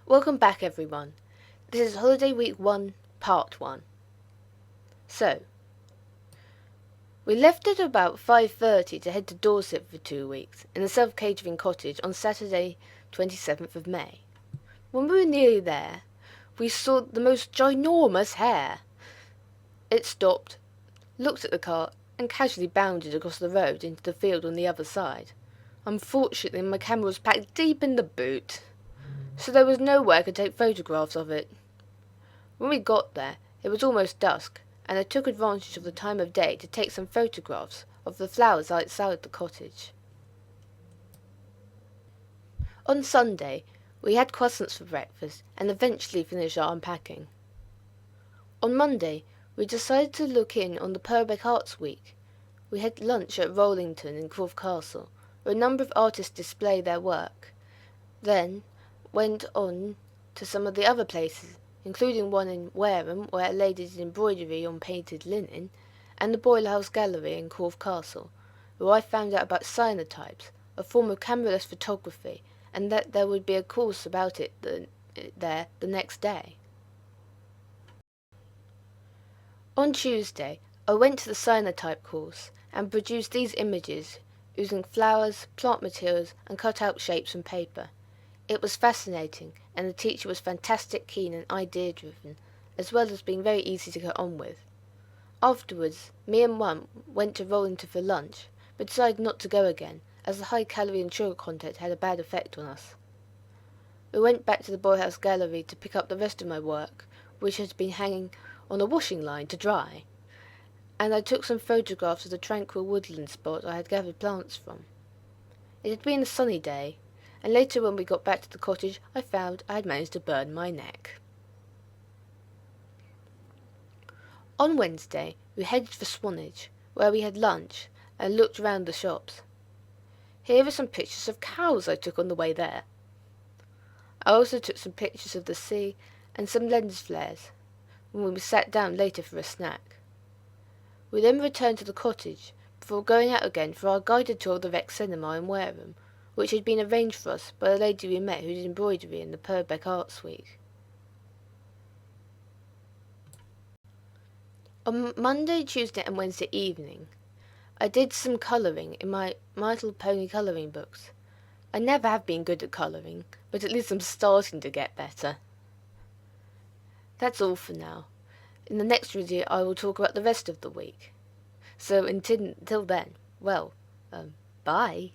Welcome back, everyone. This is Holiday Week 1, Part 1. So, we left at about 5:30 to head to Dorset for 2 weeks in the self-catering cottage on Saturday, 27th of May. When we were nearly there, we saw the most ginormous hare. It stopped, looked at the cart, and casually bounded across the road into the field on the other side. Unfortunately, my camera was packed deep in the boot, so there was no way I could take photographs of it. When we got there, it was almost dusk, and I took advantage of the time of day to take some photographs of the flowers outside the cottage. On Sunday, we had croissants for breakfast and eventually finished our unpacking. On Monday, we decided to look in on the Purbeck Arts Week. We had lunch at Rollington in Corfe Castle, where a number of artists display their work. Then went on to some of the other places, including one in Wareham, where a lady did embroidery on painted linen, and the Boyle House Gallery in Corfe Castle, where I found out about cyanotypes, a form of cameraless photography, and that there would be a course about it there the next day. On Tuesday, I went to the cyanotype course and produced these images using flowers, plant materials, and cut-out shapes from paper. It was fascinating, and the teacher was fantastic, keen, and idea-driven, as well as being very easy to get on with. Afterwards, me and Mum went to Rollington for lunch, but decided not to go again, as the high calorie and sugar content had a bad effect on us. We went back to the Boyle House Gallery to pick up the rest of my work, which had been hanging on a washing line to dry, and I took some photographs of the tranquil woodland spot I had gathered plants from. It had been a sunny day, and later when we got back to the cottage I found I had managed to burn my neck. On Wednesday we headed for Swanage, where we had lunch and looked round the shops. Here are some pictures of cows I took on the way there. I also took some pictures of the sea and some lens flares, when we sat down later for a snack. We then returned to the cottage, before going out again for our guided tour of the Rex Cinema in Wareham, which had been arranged for us by a lady we met who did embroidery in the Purbeck Arts Week. On Monday, Tuesday and Wednesday evening, I did some colouring in my My Little Pony colouring books. I never have been good at colouring, but at least I'm starting to get better. That's all for now. In the next video I will talk about the rest of the week. So until then, well, bye.